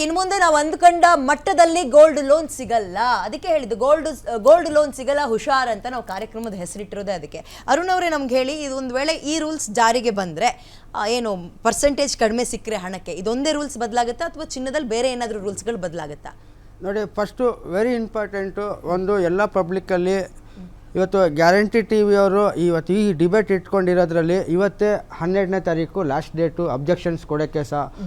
ಇನ್ನು ಮುಂದೆ ನಾವು ಅಂದ್ಕೊಂಡ ಮಟ್ಟದಲ್ಲಿ ಗೋಲ್ಡ್ ಲೋನ್ ಸಿಗಲ್ಲ. ಅದಕ್ಕೆ ಹೇಳಿದ್ದು ಗೋಲ್ಡ್ ಲೋನ್ ಸಿಗಲ್ಲ ಹುಷಾರ್ ಅಂತ ನಾವು ಕಾರ್ಯಕ್ರಮದ ಹೆಸರಿಟ್ಟಿರೋದೇ ಅದಕ್ಕೆ. ಅರುಣ್ ಅವರೇ ನಮ್ಗೆ ಹೇಳಿ, ಇದು ಒಂದು ವೇಳೆ ಈ ರೂಲ್ಸ್ ಜಾರಿಗೆ ಬಂದ್ರೆ ಏನು ಪರ್ಸೆಂಟೇಜ್ ಕಡಿಮೆ ಸಿಕ್ಕರೆ ಹಣಕ್ಕೆ ಇದೊಂದೇ ರೂಲ್ಸ್ ಬದಲಾಗುತ್ತಾ ಅಥವಾ ಚಿನ್ನದಲ್ಲಿ ಬೇರೆ ಏನಾದರೂ ರೂಲ್ಸ್ಗಳು ಬದಲಾಗುತ್ತಾ? ನೋಡಿ, ಫಸ್ಟು ವೆರಿ ಇಂಪಾರ್ಟೆಂಟು ಒಂದು ಎಲ್ಲ ಪಬ್ಲಿಕ್ಕಲ್ಲಿ ಇವತ್ತು ಗ್ಯಾರಂಟಿ ಟಿ ವಿಯವರು ಇವತ್ತು ಈ ಡಿಬೇಟ್ ಇಟ್ಕೊಂಡಿರೋದ್ರಲ್ಲಿ ಇವತ್ತೇ 12ನೇ ತಾರೀಕು ಲಾಸ್ಟ್ ಡೇಟು ಅಬ್ಜೆಕ್ಷನ್ಸ್ ಕೊಡೋಕ್ಕೆ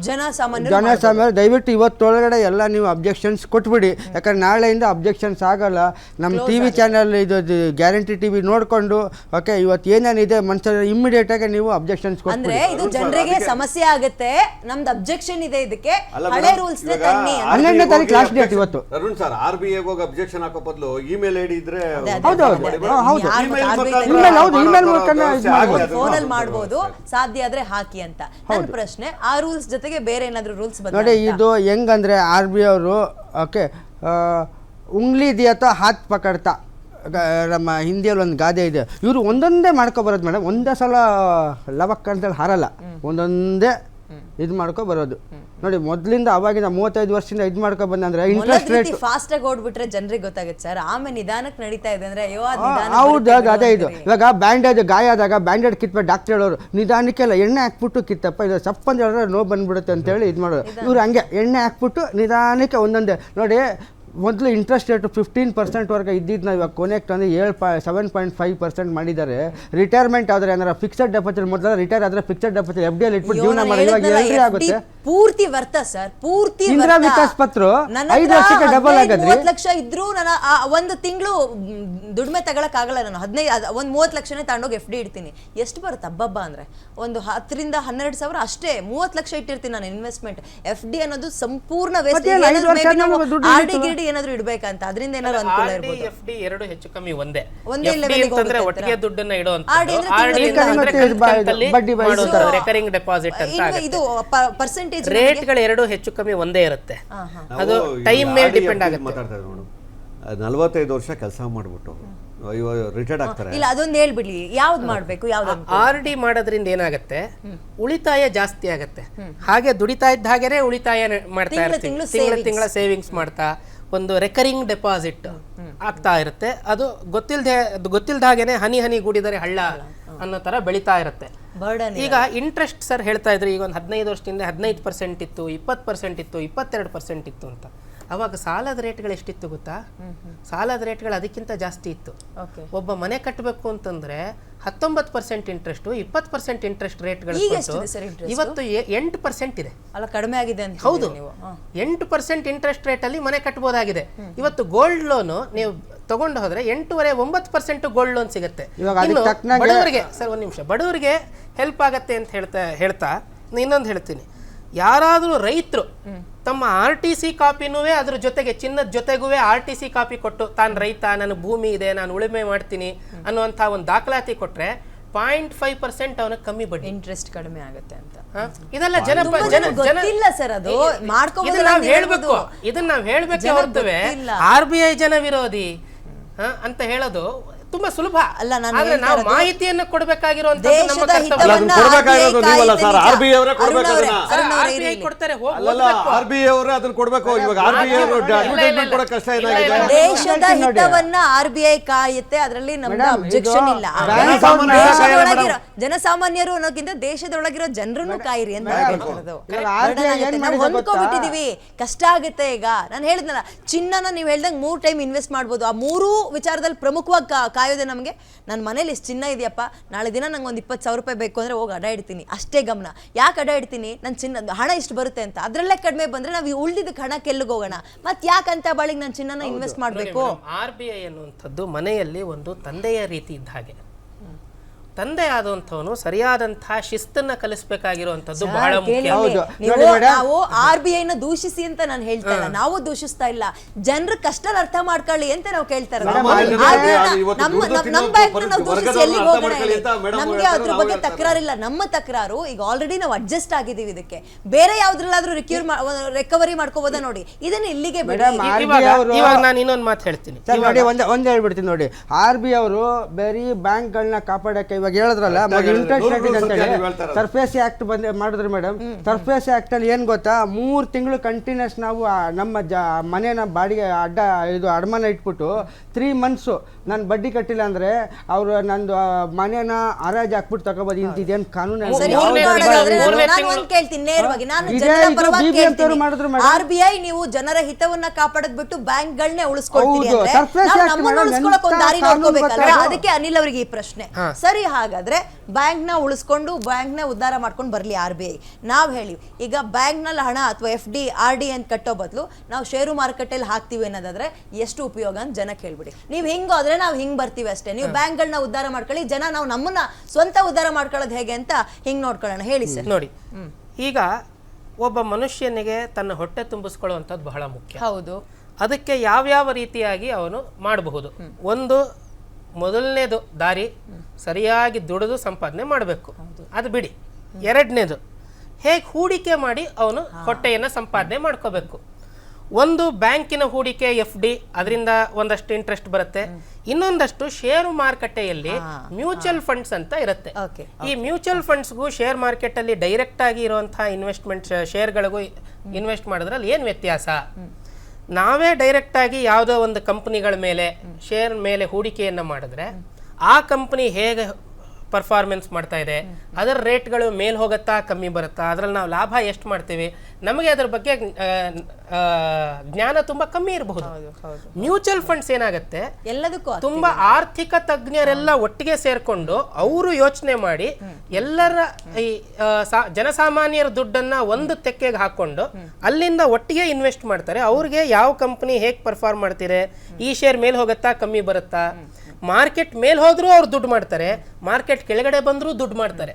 ಜನಸಾಮಾನ್ಯರು ದಯವಿಟ್ಟು ಇವತ್ತೊಳಗಡೆ ಎಲ್ಲ ನೀವು ಅಬ್ಜೆಕ್ಷನ್ಸ್ ಕೊಟ್ಬಿಡಿ. ಯಾಕಂದ್ರೆ ನಾಳೆಯಿಂದ ಅಬ್ಜೆಕ್ಷನ್ಸ್ ಆಗಲ್ಲ. ನಮ್ಮ ಟಿ ವಿ ಚಾನಲ್ ಇದು ಗ್ಯಾರಂಟಿ ಟಿ ವಿ ನೋಡಿಕೊಂಡು ಓಕೆ ಇವತ್ತು ಏನೇನಿದೆ ಮನುಷ್ಯರು ಇಮ್ಮಿಡಿಯೇಟಾಗಿ ನೀವು ಅಬ್ಜೆಕ್ಷನ್ಸ್ ಕೊಟ್ಬಿಡಿ. ಇದು ಜನರಿಗೆ ಸಮಸ್ಯೆ ಆಗುತ್ತೆ, ನಮ್ದು ಅಬ್ಜೆಕ್ಷನ್ ಇದೆ, ಇದಕ್ಕೆ ಹಳೆ ರೂಲ್ಸ್ ತನ್ನಿ. 12ನೇ ತಾರೀಕು ಲಾಸ್ಟ್ ಡೇಟ್ ಇವತ್ತು. ಅರುಣ್ ಸರ್, RBI ಹೋಗಿ ಅಬ್ಜೆಕ್ಷನ್ ಹಾಕೋ ಬದಲು ಇಮೇಲ್ ಐಡಿ ಇದ್ರೆ ಫೋನಲ್ಲಿ ಮಾಡಬಹುದು, ಸಾಧ್ಯ ಆದ್ರೆ ಹಾಕಿ ಅಂತ. ನನ್ನ ಪ್ರಶ್ನೆ, ಆ ರೂಲ್ಸ್ ಜೊತೆಗೆ ಬೇರೆ ಏನಾದ್ರು ರೂಲ್ಸ್ ನೋಡಿ, ಇದು ಹೆಂಗಂದ್ರೆ RBI ಅವರು ಓಕೆ ಉಂಗ್ಲಿ ದಿಯಾ ತೋ ಹಾತ್ ಪಕಡ್ತಾ, ನಮ್ಮ ಹಿಂದಿಯಲ್ಲಿ ಒಂದು ಗಾದೆ ಇದೆ, ಇವರು ಒಂದೊಂದೇ ಮಾಡ್ಕೊಬರೋದು ಮೇಡಮ್. ಒಂದೇ ಸಲ ಲವಕ್ ಅಂತೇಳಿ ಹಾರಲ್ಲ, ಒಂದೊಂದೇ ಇದು ಮಾಡ್ಕೊ ಬರೋದು. ನೋಡಿ, ಮೊದಲಿಂದ ಅವಾಗಿಂದ 35 ವರ್ಷದಿಂದ ಇದು ಮಾಡ್ಕೊ ಬಂದ್ರೆ ಇಂಟ್ರೆಸ್ಟ್ ರೇಟ್ ಫಾಸ್ಟ್ ಆಗಿ ಓಡ್ಬಿಟ್ರೆ ಜನರಿಗೆ ಗೊತ್ತಾಗುತ್ತೆ ಸರ್. ಆಮೇಲೆ ನಿಧಾನಕ್ಕೆ ನಡೀತಾ ಇದೆ ಅಂದ್ರೆ ಹೌದು, ಅದೇ ಇದು. ಇವಾಗ ಬ್ಯಾಂಡೇಜ್ ಗಾಯ ಆದಾಗ ಬ್ಯಾಂಡೇಜ್ ಕಿತ್ಬೇಕು ಡಾಕ್ಟರ್ ಹೇಳೋರು, ನಿಧಾನಕ್ಕೆಲ್ಲ ಎಣ್ಣೆ ಹಾಕ್ಬಿಟ್ಟು ಕಿತ್ತಪ್ಪ, ಇದು ಸಪ್ಪಂತ ಹೇಳಿದ್ರೆ ನೋವು ಬಂದ್ಬಿಡುತ್ತೆ ಅಂತೇಳಿ ಇದು ಮಾಡೋದು. ಇವ್ರು ಹಂಗೆ ಎಣ್ಣೆ ಹಾಕ್ಬಿಟ್ಟು ನಿಧಾನಕ್ಕೆ ಒಂದೊಂದೇ. ನೋಡಿ, ಮೊದಲು ಇಂಟ್ರೆಸ್ಟ್ ರೇಟು 15% ಇದ್ದಿದ್ದು ಇವಾಗ ಕೊನೆಗೆ ತಂದು 7.5% ಮಾಡಿದ್ದಾರೆ. ರಿಟೈರ್ಮೆಂಟ್ ಆದರೆ ಏನಾರ ಫಿಕ್ಸೆಡ್ ಡೆಪಾಸಿಟ್ ಮೊದಲ ರಿಟೈರ್ ಆದರೆ ಫಿಕ್ಸೆಡ್ ಡೆಪಾಸಿಟ್ FD ಅಲ್ಲಿ ಇಟ್ಬಿಟ್ಟು ಜೀವನ ಮಾಡಿ ಇವಾಗ ಎಲ್ರಿ ಆಗುತ್ತೆ. ಪೂರ್ತಿ ವರ್ತ ಸರ್, ಪೂರ್ತಿ ಇಂದಿರಾ ವಿಕಾಸ್ ಪತ್ರ 5 ವರ್ಷಕ್ಕೆ ಡಬಲ್ ಆಗದ್ರಿ. 30 ಲಕ್ಷ ಇದ್ರೂ ನಾನು ಒಂದು ತಿಂಗಳು ದುಡಿಮೆ ತಗೊಳಕ್ ಆಗಲ್ಲ. ನಾನು 15 ಒಂದು 30 ಲಕ್ಷನೇ ತಗೊಂಡೋಗಿ FD ಇಡ್ತೀನಿ. ಎಷ್ಟು ಬರುತ್ತೆ ಹಬ್ಬಬ್ಬ ಅಂದ್ರೆ ಒಂದು 10 ರಿಂದ 12 ಸಾವಿರ ಅಷ್ಟೇ. 30 ಲಕ್ಷ ಇಟ್ಟಿರ್ತೀನಿ ನಾನು ಇನ್ವೆಸ್ಟ್ಮೆಂಟ್. FD ಅನ್ನೋದು ಸಂಪೂರ್ಣ ವೇಸ್ಟ್. ಏನಾದ್ರು ಇಡಬೇಕಂತ ಅದರಿಂದ ಏನಾದ್ರು ಅನುಕೂಲ ಇರಬಹುದು. FD ಎರಡು ಹೆಚ್ಚು ಕಮ್ಮಿ ಒಂದೇ ಅಂತಂದ್ರೆ ಒಟ್ಟಿಗೆ ದುಡ್ಡನ್ನ ಇಡುವಂತದ್ದು. ರೆಕರಿಂಗ್ ಡೆಪಾಸಿಟ್ ಅಂತ ಆಗುತ್ತೆ. ಇದು ಪರ್ಸೆಂಟೇಜ್ ರೇಟ್ಗಳು ಎರಡು ಹೆಚ್ಚು ಕಮ್ಮಿ ಒಂದೇ ಇರುತ್ತೆ. ಅದು ಟೈಮ್ ಮೇಲೆ ಡಿಪೆಂಡ್ ಆಗುತ್ತೆ. ಮಾತಾಡ್ತಾರೆ ನೋಡು, 45 ವರ್ಷ ಕೆಲಸ ಮಾಡ್ಬಿಟ್ಟು ರಿಟೈರ್ಡ್ ಆಗ್ತಾರೆ. ಇಲ್ಲ, ಅದೊಂದು ಹೇಳ್ಬಿಡ್ಲಿ, ಯಾವ್ದು ಮಾಡ್ಬೇಕು, ಯಾವ್ದು RD ಮಾಡೋದ್ರಿಂದ ಏನಾಗುತ್ತೆ, ಉಳಿತಾಯ ಜಾಸ್ತಿ ಆಗತ್ತೆ. ಹಾಗೆ ದುಡಿತಾ ಇದ್ದ ಹಾಗೇನೆ ಉಳಿತಾಯ ಮಾಡ್ತಾ ಇರ್ತೀವಿ, ತಿಂಗಳ ಸೇವಿಂಗ್ಸ್ ಮಾಡ್ತಾ ಒಂದು ರೆಕರಿಂಗ್ ಡೆಪಾಸಿಟ್ ಆಗ್ತಾ ಇರುತ್ತೆ. ಅದು ಗೊತ್ತಿಲ್ದ ಹಾಗೇನೆ ಹನಿ ಗೂಡಿದರೆ ಹಳ್ಳ ಅನ್ನೋ ತರ ಬೆಳೀತಾ ಇರುತ್ತೆ. ಈಗ ಇಂಟ್ರೆಸ್ಟ್ ಸರ್ ಹೇಳ್ತಾ ಇದ್ರು, ಈಗ ಒಂದು 15 ವರ್ಷದಿಂದ 15% ಇತ್ತು, 20% ಇತ್ತು, 22% ಇತ್ತು ಅಂತ. ಅವಾಗ ಸಾಲದ ರೇಟ್ಗಳು ಎಷ್ಟಿತ್ತು ಗೊತ್ತಾ? ಸಾಲದ ರೇಟ್ಗಳು ಅದಕ್ಕಿಂತ ಜಾಸ್ತಿ ಇತ್ತು. ಒಬ್ಬ ಮನೆ ಕಟ್ಟಬೇಕು ಅಂತಂದ್ರೆ 19% ಇಂಟ್ರೆಸ್ಟ್, 20% ಇಂಟ್ರೆಸ್ಟ್ ರೇಟ್ಗಳು ಇವತ್ತು 8% ಇದೆ. ಅಲ್ಲ, ಕಡಿಮೆ ಆಗಿದೆ ಅಂತ. ಹೌದು, 8% ಇಂಟ್ರೆಸ್ಟ್ ರೇಟ್ ಅಲ್ಲಿ ಮನೆ ಕಟ್ಟಬಹುದಾಗಿದೆ. ಇವತ್ತು ಗೋಲ್ಡ್ ಲೋನ್ ನೀವು ತಗೊಂಡು ಹೋದ್ರೆ 8.9% ಗೋಲ್ಡ್ ಲೋನ್ ಸಿಗುತ್ತೆ. ಬಡವರಿಗೆ ಸರ್ ಒಂದ್ ನಿಮಿಷ, ಬಡವರಿಗೆ ಹೆಲ್ಪ್ ಆಗತ್ತೆ ಅಂತ ಹೇಳ್ತಾ ಇನ್ನೊಂದು ಹೇಳ್ತೀನಿ. ಯಾರಾದ್ರೂ ರೈತರು ತಮ್ಮ RTC ಕಾಪಿನೂ ಅದ್ರ ಜೊತೆಗೆ ಚಿನ್ನದ ಜೊತೆಗೂ RTC ಕಾಪಿ ಕೊಟ್ಟು ತಾನು ರೈತ, ನನ್ನ ಭೂಮಿ ಇದೆ, ನಾನು ಉಳುಮೆ ಮಾಡ್ತೀನಿ ಅನ್ನುವಂಥ ಒಂದು ದಾಖಲಾತಿ ಕೊಟ್ರೆ 0.5% ಅವನ ಕಮ್ಮಿ ಬಡ್ಡಿ, ಇಂಟ್ರೆಸ್ಟ್ ಕಡಿಮೆ ಆಗುತ್ತೆ ಅಂತ. ಇದೆಲ್ಲ ಇದನ್ನ ನಾವು ಹೇಳ್ಬೇಕು ಹೊರತುವೆ RBI ಜನ ವಿರೋಧಿ ಅಂತ ಹೇಳೋದು ತುಂಬಾ ಸುಲಭ ಅಲ್ಲ. ನಾವು ಮಾಹಿತಿಯನ್ನು ಕೊಡಬೇಕಾಗಿರುವಂತದ್ದು ನಮ್ಮ ಕರ್ತವ್ಯ. ದೇಶದ ಹಿತವನ್ನ RBI ಕಾಯುತ್ತೆ, ಅದರಲ್ಲಿ ನಮ್ದು ಅಬ್ಜೆಕ್ಷನ್ ಇಲ್ಲ. ಜನಸಾಮಾನ್ಯರು ಅನ್ನೋಕ್ಕಿಂತ ದೇಶದೊಳಗಿರೋ ಜನರನ್ನು ಕಾಯಿರಿ ಅಂತ ಹೇಳ್ತಿರೋದು. ನಾವು ಹೊಂದ್ಕೊಬಿಟ್ಟಿದೀವಿ, ಕಷ್ಟ ಆಗುತ್ತೆ. ಈಗ ನಾನು ಹೇಳಿದ್ನಲ್ಲ, ಚಿನ್ನನ ನೀವು ಹೇಳ್ದಂಗೆ 3 ಟೈಮ್ ಇನ್ವೆಸ್ಟ್ ಮಾಡ್ಬೋದು. ಆ 3 ವಿಚಾರದಲ್ಲಿ ಪ್ರಮುಖವಾಗಿ ಕಾಯೋದೆ ನಮಗೆ. ನನ್ನ ಮನೇಲಿ ಇಷ್ಟು ಚಿನ್ನ ಇದೆಯಪ್ಪ, ನಾಳೆ ದಿನ ನಂಗೆ ಒಂದು 20,000 ರೂಪಾಯಿ ಬೇಕು ಅಂದ್ರೆ ಹೋಗಿ ಅಡ ಇಡ್ತೀನಿ, ಅಷ್ಟೇ ಗಮನ. ಯಾಕೆ ಅಡ ಇಡ್ತೀನಿ? ನನ್ನ ಚಿನ್ನ ಹಣ ಇಷ್ಟು ಬರುತ್ತೆ ಅಂತ. ಅದರಲ್ಲೇ ಕಡಿಮೆ ಬಂದ್ರೆ ನಾವು ಉಳಿದಿದ್ದಕ್ಕೆ ಹಣ ಕೆಲ್ಲಿಗೆ ಹೋಗೋಣ. ಮತ್ತೆ ಯಾಕಂತ ಬಾಳಿಗೆ ನಾನು ಚಿನ್ನನ ಇನ್ವೆಸ್ಟ್ ಮಾಡಬೇಕು? RBI ಅನ್ನುವಂಥದ್ದು ಮನೆಯಲ್ಲಿ ಒಂದು ತಂದೆಯ ರೀತಿ ಇದ್ದ ಹಾಗೆ. ತಂದೆ ಆದಂಥವನು ಸರಿಯಾದಂತಹ ಶಿಸ್ತನ್ನ ಕಲಿಸಬೇಕಾಗಿರುವಂತದ್ದು ಬಹಳ ಮುಖ್ಯ. ನಾವು RBI ನ ದೂಷಿಸಿ ಅಂತ ನಾನು ಹೇಳ್ತಾ ಇಲ್ಲ, ನಾವು ದೂಷಿಸ್ತಾ ಇಲ್ಲ. ಜನರ ಕಷ್ಟ ಅರ್ಥ ಮಾಡ್ಕೊಳ್ಳಿ ಅಂತ ನಾವು ಕೇಳ್ತಾ ಇರೋದು. ನಮ್ಮ ಬ್ಯಾಂಕ್ ನಾವು ದೂಷಿಸಿ ಎಲ್ಲಿಗೆ ಹೋಗೋಣ? ನಮ್ಗೆ ಅದ್ರ ಬಗ್ಗೆ ತಕರಾರಿಲ್ಲ. ನಮ್ಮ ತಕರಾರು ಈಗ ಆಲ್ರೆಡಿ ನಾವು ಅಡ್ಜಸ್ಟ್ ಆಗಿದ್ದೀವಿ. ಇದಕ್ಕೆ ಬೇರೆ ಯಾವ್ದ್ರಲ್ಲಾದ್ರೂ ರಿಕವರಿ ಮಾಡ್ಕೋಬೋದಾ ನೋಡಿ, ಇದನ್ನ ಇಲ್ಲಿಗೆ ಬಿಡಿ. ಇವಾಗ ನಾನು ಇನ್ನೊಂದು ಮಾತು ಹೇಳ್ತೀನಿ, ಒಂದ್ ಹೇಳ್ಬಿಡ್ತೀನಿ ನೋಡಿ. RBI ಅವರು ಬೇರೆ ಬ್ಯಾಂಕ್ಗಳನ್ನ ಕಾಪಾಡಕ್ಕೆ ಇವಾಗ ಇವಾಗ ಹೇಳಿದ್ರಲ್ಲ ಇಂಟ್ರೆಸ್ಟ್ ರೇಟ್ ಇದೆ ಅಂತೇಳಿ ನೀವು ಹೇಳ್ತಾ ಇರೋದು. ಸರ್ಫೇಸಿ ಆಕ್ಟ್ ಮಾಡಿದ್ರು ಮೇಡಮ್. ಸರ್ಫೇಸಿ ಆಕ್ಟ್ ಅಲ್ಲಿ ಏನ್ ಗೊತ್ತಾ, 3 ತಿಂಗಳು ಕಂಟಿನ್ಯೂಸ್ ನಾವು ನಮ್ಮ ಮನೇನ ಬಾಡಿಗೆ ಅಡಮಾನ ಇಟ್ಬಿಟ್ಟು 3 ಮಂತ್ಸು ನಾನು ಬಡ್ಡಿ ಕಟ್ಟಿಲ್ಲ ಅಂದ್ರೆ ಅವ್ರು ನಂದು ಮನೇನ ಹರಾಜು ಹಾಕ್ಬಿಟ್ಟು ತಗೋಬೋದು. ಇದೇನು ಕಾನೂನು ಸರಿ, ಮೂರನೇ ಹಿಂಗ್ ಮಾಡೋದಾದ್ರೆ ಮೂರನೇ ನಾನು ತಿಂಗಳು- ಒಂದ್ ಕೇಳ್ತೀನಿ ನೇರವಾಗಿ, ನಾನು ಇದೇ ಜನರ ಇದು ಪರವಾಗಿ BBM ಕೇಳ್ತೀನಿ. ತವರು ಮಾಡಿದ್ರು madam. RBI ನೀವು ಜನರ ಹಿತವನ್ನ ಕಾಪಾಡದ್ ಬಿಟ್ಟು ಬ್ಯಾಂಕ್ಗಳನ್ನೇ ಉಳಿಸ್ಕೊಳ್ತೀರಿ ಹೌದು, ಅಂದ್ರೆ surface ನಾವು act ನಮ್ಮನ್ನ madam, ಉಳಿಸ್ಕೊಳ್ಳೋಕೆ ಒಂದು ಎಂತ ದಾರಿ ಕಾನೂನು ನೋಡ್ಕೋಬೇಕಲ್ಲ. ಗೊತ್ತಾ? ಅದಕ್ಕೆ ಅನಿಲ್ ಅವರಿಗೆ ಈ ಪ್ರಶ್ನೆ. ಸರಿ, ಹಾಗಾದ್ರೆ ಬ್ಯಾಂಕ್ ನ ಉಳಿಸ್ಕೊಂಡು ಬ್ಯಾಂಕ್ ನ ಉದ್ಧಾರ ಮಾಡ್ಕೊಂಡು ಬರ್ಲಿ RBI. ನಾವ್ ಹೇಳಿ ಈಗ ಬ್ಯಾಂಕ್ ನಲ್ಲಿ ಹಣ ಅಥವಾ FD RD ಅಂತ ಕಟ್ಟೋ ಬದಲು ನಾವು ಷೇರು ಮಾರುಕಟ್ಟೆಯಲ್ಲಿ ಹಾಕ್ತಿವಿ ಅನ್ನೋದಾದ್ರೆ ಎಷ್ಟು ಉಪಯೋಗ ಅಂತ ಜನಕ್ಕೆ ಹೇಳ್ಬಿಡಿ. ನೀವು ಹಿಂಗೋದ್ರೆ ನಾವು ಹಿಂಗ್ ಬರ್ತೀವಿ ಅಷ್ಟೇ. ನೀವು ಬ್ಯಾಂಕ್ಗಳನ್ನ ಉದ್ಧಾರ ಮಾಡ್ಕೊಳ್ಳಿ, ಜನ ನಾವು ನಮ್ಮನ್ನ ಸ್ವಂತ ಉದ್ಧಾರ ಮಾಡ್ಕೊಳ್ಳೋದು ಹೇಗೆ ಅಂತ ಹಿಂಗ್ ನೋಡ್ಕೊಳ್ಳೋಣ. ಹೇಳಿ ಸರ್. ನೋಡಿ, ಈಗ ಒಬ್ಬ ಮನುಷ್ಯನಿಗೆ ತನ್ನ ಹೊಟ್ಟೆ ತುಂಬಿಸ್ಕೊಳ್ಳುವಂಥದ್ದು ಬಹಳ ಮುಖ್ಯ. ಹೌದು. ಅದಕ್ಕೆ ಯಾವ್ಯಾವ ರೀತಿಯಾಗಿ ಅವನು ಮಾಡಬಹುದು. ಒಂದು ಮೊದಲನೇದು ದಾರಿ ಸರಿಯಾಗಿ ದುಡಿದು ಸಂಪಾದನೆ ಮಾಡಬೇಕು, ಅದು ಬಿಡಿ. ಎರಡನೇದು ಹೇಗೆ ಹೂಡಿಕೆ ಮಾಡಿ ಅವನು ಹೊಟ್ಟೆಯನ್ನು ಸಂಪಾದನೆ ಮಾಡ್ಕೋಬೇಕು. ಒಂದು ಬ್ಯಾಂಕಿನ ಹೂಡಿಕೆ FD, ಅದರಿಂದ ಒಂದಷ್ಟು ಇಂಟ್ರೆಸ್ಟ್ ಬರುತ್ತೆ. ಇನ್ನೊಂದಷ್ಟು ಷೇರು ಮಾರುಕಟ್ಟೆಯಲ್ಲಿ ಮ್ಯೂಚುವಲ್ ಫಂಡ್ಸ್ ಅಂತ ಇರುತ್ತೆ. ಈ ಮ್ಯೂಚುವಲ್ ಫಂಡ್ಸ್ಗೂ ಶೇರ್ ಮಾರ್ಕೆಟ್ ಅಲ್ಲಿ ಡೈರೆಕ್ಟ್ ಆಗಿ ಇರುವಂತಹ ಇನ್ವೆಸ್ಟ್ಮೆಂಟ್ ಶೇರ್ಗಳಿಗೂ ಇನ್ವೆಸ್ಟ್ ಮಾಡೋದ್ರಲ್ಲಿ ಏನು ವ್ಯತ್ಯಾಸ? ನಾವೇ ಡೈರೆಕ್ಟ್ ಆಗಿ ಯಾವುದೋ ಒಂದು ಕಂಪನಿಗಳ ಮೇಲೆ ಶೇರ್ ಮೇಲೆ ಹೂಡಿಕೆಯನ್ನು ಮಾಡಿದ್ರೆ ಆ ಕಂಪನಿ ಹೇಗೆ ಪರ್ಫಾರ್ಮೆನ್ಸ್ ಮಾಡ್ತಾ ಇದೆ, ಅದರ ರೇಟ್ಗಳು ಮೇಲ್ ಹೋಗುತ್ತಾ ಕಮ್ಮಿ ಬರುತ್ತಾ, ಅದರಲ್ಲಿ ನಾವು ಲಾಭ ಎಷ್ಟು ಮಾಡ್ತೀವಿ, ನಮಗೆ ಅದರ ಬಗ್ಗೆ ಜ್ಞಾನ ತುಂಬಾ ಕಮ್ಮಿ ಇರಬಹುದು. ಮ್ಯೂಚುವಲ್ ಫಂಡ್ಸ್ ಏನಾಗುತ್ತೆ, ಎಲ್ಲದಕ್ಕೂ ತುಂಬಾ ಆರ್ಥಿಕ ತಜ್ಞರೆಲ್ಲ ಒಟ್ಟಿಗೆ ಸೇರ್ಕೊಂಡು ಅವರು ಯೋಚನೆ ಮಾಡಿ ಎಲ್ಲರ ಈ ಜನಸಾಮಾನ್ಯರ ದುಡ್ಡನ್ನ ಒಂದು ತೆಕ್ಕೆಗೆ ಹಾಕೊಂಡು ಅಲ್ಲಿಂದ ಒಟ್ಟಿಗೆ ಇನ್ವೆಸ್ಟ್ ಮಾಡ್ತಾರೆ. ಅವ್ರಿಗೆ ಯಾವ ಕಂಪನಿ ಹೇಗೆ ಪರ್ಫಾರ್ಮ್ ಮಾಡ್ತೀರಿ, ಈ ಶೇರ್ ಮೇಲ್ ಹೋಗುತ್ತಾ ಕಮ್ಮಿ ಬರುತ್ತಾ, ಮಾರ್ಕೆಟ್ ಮೇಲ್ ಹೋದ್ರೂ ಅವ್ರು ದುಡ್ಡು ಮಾಡ್ತಾರೆ, ಮಾರ್ಕೆಟ್ ಕೆಳಗಡೆ ಬಂದ್ರೂ ದುಡ್ಡು ಮಾಡ್ತಾರೆ.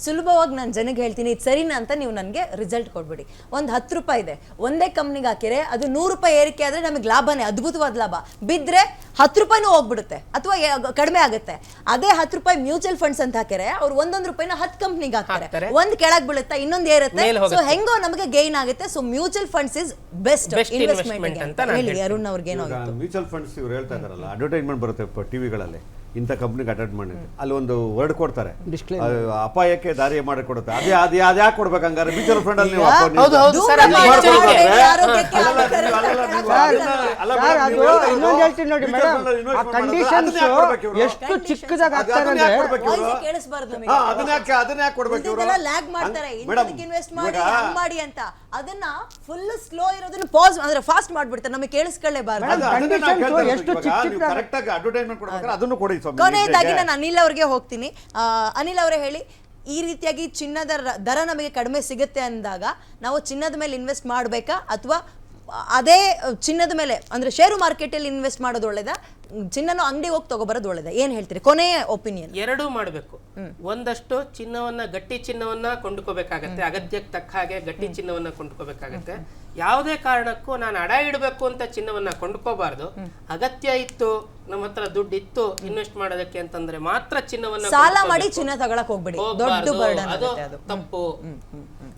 ಸುಲಭವಾಗಿ ನಾನು ಜನಕ್ಕೆ ಹೇಳ್ತೀನಿ ಇದು ಸರಿನಾ ಅಂತ ನೀವು ನನಗೆ ರಿಸಲ್ಟ್ ಕೊಡ್ಬಿಡಿ. ಒಂದು 10 ರೂಪಾಯಿ ಇದೆ, ಒಂದೇ ಕಂಪ್ನಿಗೆ ಹಾಕಿದ್ರೆ ಅದು 100 ರೂಪಾಯಿ ಏರಿಕೆ ಆದರೆ ನಮಗೆ ಲಾಭನೇ, ಅದ್ಭುತವಾದ ಲಾಭ. ಬಿದ್ದರೆ 10 ರೂಪಾಯಿನೂ ಹೋಗ್ಬಿಡುತ್ತೆ ಅಥವಾ ಕಡಿಮೆ ಆಗುತ್ತೆ. ಅದೇ 10 ರೂಪಾಯಿ ಮ್ಯೂಚುವಲ್ ಫಂಡ್ಸ್ ಅಂತ ಹಾಕಿದ್ರೆ ಅವ್ರು 1 ರೂಪಾಯಿನ 10 ಕಂಪ್ನಿಗೆ ಹಾಕ್ತಾರೆ, ಒಂದು ಕೆಳಗೆ ಬೀಳುತ್ತೆ, ಇನ್ನೊಂದು ಏರುತ್ತೆ. ಸೊ ಹೆಂಗೋ ನಮಗೆ ಗೈನ್ ಆಗುತ್ತೆ. So mutual funds is best investment ಅಂತ ಹೇಳಿ ಅರುಣ್ ಅವ್ರಿಗೆ ಏನಾಗುತ್ತೆ. ಮ್ಯೂಚುವಲ್ ಫಂಡ್ಸ್ ಇವ್ರು ಹೇಳ್ತಾ ಇದಾರಲ್ಲ, ಅಡ್ವರ್ಟೈಸ್ಮೆಂಟ್ ಬರುತ್ತೆ ಟಿವಿಗಳಲ್ಲಿ, ಇಂಥ ಕಂಪ್ನಿಗೆ ಅಟೆಂಡ್ ಮಾಡಿ ಅಲ್ಲಿ ಒಂದು ವರ್ಡ್ ಕೊಡ್ತಾರೆ, ಅಪಾಯಕ್ಕೆ ದಾರಿ ಮಾಡಿ ಕೊಡುತ್ತೆ. ಅದೇ ಯಾಕೆ ಕೊಡ್ಬೇಕು ಹಂಗಾರೆ ಮ್ಯೂಚುವಲ್ ಫಂಡ್ ಅಲ್ಲಿ? ಇನ್ನೊಂದು ಹೇಳ್ತೀನಿ ನೋಡಿ ಮೇಡಮ್, ಆ ಕಂಡೀಷನ್ಸ್ ಎಷ್ಟು ಚಿಕ್ಕದಾಗ ಆಗ್ತಾರೆ ಅಂದ್ರೆ ಲ್ಯಾಗ್ ಮಾಡ್ತಾರೆ, ಇನ್ವೆಸ್ಟ್ ಮಾಡಿ ಹಂಗ್ ಮಾಡಿ ಅಂತ. ಅದನ್ನ ಫುಲ್ ಸ್ಲೋ ಇರೋದನ್ನ ಪಾಸ್ ಅಂದ್ರೆ ಫಾಸ್ಟ್ ಮಾಡ್ಬಿಡ್ತಾರೆ, ನಮಗೆ ಕೇಳಿಸ್ಕೊಳ್ಳೇಬಾರ್ದು. ಕೊನೆಯದಾಗಿ ನಾನು ಅನಿಲ್ ಅವ್ರಿಗೆ ಹೋಗ್ತೀನಿ. ಅನಿಲ್ ಅವರೇ ಹೇಳಿ, ಈ ರೀತಿಯಾಗಿ ಚಿನ್ನದ ದರ ನಮಗೆ ಕಡಿಮೆ ಸಿಗುತ್ತೆ ಅಂದಾಗ ನಾವು ಚಿನ್ನದ ಮೇಲೆ ಇನ್ವೆಸ್ಟ್ ಮಾಡಬೇಕಾ ಅಥವಾ ಅದೇ ಚಿನ್ನದ ಮೇಲೆ ಅಂದ್ರೆ ಷೇರು ಮಾರ್ಕೆಟಲ್ಲಿ ಇನ್ವೆಸ್ಟ್ ಮಾಡೋದು ಒಳ್ಳೇದಾ, ಚಿನ್ನನ ಅಂಗಡಿ ಹೋಗಿ ತಗೋಬರೋದು ಒಳ್ಳೇದಾ? ಏನ್ ಹೇಳ್ತೀರಿ ಕೊನೆಯ ಒಪಿನಿಯನ್? ಎರಡೂ ಮಾಡಬೇಕು. ಒಂದಷ್ಟು ಚಿನ್ನವನ್ನ, ಗಟ್ಟಿ ಚಿನ್ನವನ್ನ ಕೊಂಡ್ಕೋಬೇಕಾಗತ್ತೆ, ಅಗತ್ಯಕ್ಕೆ ತಕ್ಕ ಹಾಗೆ ಗಟ್ಟಿ ಚಿನ್ನವನ್ನ ಕೊಂಡ್ಕೋಬೇಕಾಗತ್ತೆ. ಯಾವುದೇ ಕಾರಣಕ್ಕೂ ನಾನು ಅಡ ಇಡಬೇಕು ಅಂತ ಚಿನ್ನವನ್ನ ಕೊಂಡ್ಕೋಬಾರ್ದು. ಅಗತ್ಯ ಇತ್ತು, ನಮ್ಮ ಹತ್ರ ದುಡ್ಡು ಇತ್ತು ಇನ್ವೆಸ್ಟ್ ಮಾಡೋದಕ್ಕೆ ಅಂತಂದ್ರೆ ಮಾತ್ರ ಚಿನ್ನವನ್ನ ಸಾಲ ಮಾಡಿ ಚಿನ್ನ ತಗೊಳಕ್ ಹೋಗ್ಬೇಡಿ, ದೊಡ್ಡ ಬರ್ಡನ್ ಅದು ತಪ್ಪು.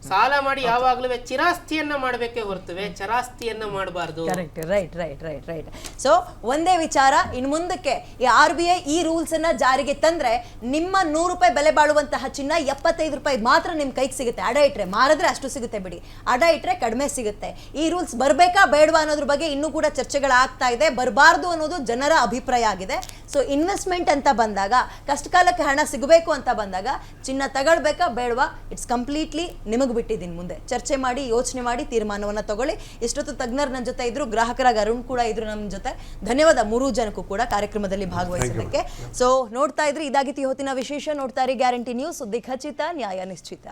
ಸಾಲ ಮಾಡಿ ಯಾವಾಗ್ಲೂ ಚಿರಾಸ್ತಿಯನ್ನ ಮಾಡಬೇಕೇ ಹೊರತುವೆ ಚರಾಸ್ತಿಯನ್ನ ಮಾಡಬಾರ್ದು. Correct, right right right right. So ಒಂದೇ ವಿಚಾರ, ಇನ್ನು ಮುಂದಕ್ಕೆ ಈ RBI ಈ ರೂಲ್ಸ್ ಅನ್ನ ಜಾರಿಗೆ ತಂದ್ರೆ ನಿಮ್ಮ 100 ರೂಪಾಯಿ ಬೆಲೆ ಬಾಳುವಂತಹ ಚಿನ್ನ 75 ರೂಪಾಯಿ ಮಾತ್ರ ನಿಮ್ ಕೈಗೆ ಸಿಗುತ್ತೆ. ಅಡ ಇಟ್ರೆ, ಮಾರಿದ್ರೆ ಅಷ್ಟು ಸಿಗುತ್ತೆ ಬಿಡಿ, ಅಡ ಇಟ್ರೆ ಕಡಿಮೆ ಸಿಗುತ್ತೆ. ಈ ರೂಲ್ಸ್ ಬರ್ಬೇಕಾ ಬೇಡವಾ ಅನ್ನೋದ್ರ ಬಗ್ಗೆ ಇನ್ನೂ ಕೂಡ ಚರ್ಚೆಗಳಾಗ್ತಾ ಇದೆ. ಬರಬಾರ್ದು ಅನ್ನೋದು ಜನರ ಅಭಿಪ್ರಾಯ ಆಗಿದೆ. ಸೊ ಇನ್ವೆಸ್ಟ್ಮೆಂಟ್ ಅಂತ ಬಂದಾಗ, ಕಷ್ಟಕಾಲಕ್ಕೆ ಹಣ ಸಿಗಬೇಕು ಅಂತ ಬಂದಾಗ ಚಿನ್ನ ತಗೊಳ್ಬೇಕಾ ಬೇಡವಾ, ಇಟ್ಸ್ ಕಂಪ್ಲೀಟ್ಲಿ ನಿಮಗೆ ಬಿಟ್ಟಿದ್ದೀನಿ. ಮುಂದೆ ಚರ್ಚೆ ಮಾಡಿ, ಯೋಚನೆ ಮಾಡಿ ತೀರ್ಮಾನವನ್ನ ತಗೊಳ್ಳಿ. ಇಷ್ಟೊತ್ತು ತಜ್ಞರು ನನ್ನ ಜೊತೆ ಇದ್ರು, ಗ್ರಾಹಕರಾಗಿ ಅರುಣ್ ಕೂಡ ಇದ್ರು ನಮ್ಮ ಜೊತೆ. ಧನ್ಯವಾದ 3 ಜನಕ್ಕೂ ಕೂಡ ಕಾರ್ಯಕ್ರಮದಲ್ಲಿ ಭಾಗವಹಿಸೋದಕ್ಕೆ. ಸೊ ನೋಡ್ತಾ ಇದ್ರಿ, ಇದಾಗಿತ್ತು ಇವತ್ತಿನ ವಿಶೇಷ. ನೋಡ್ತಾ ಇರಿ ಗ್ಯಾರಂಟಿ ನ್ಯೂಸ್, ಸುದ್ದಿ ಖಚಿತ, ನ್ಯಾಯ ನಿಶ್ಚಿತ.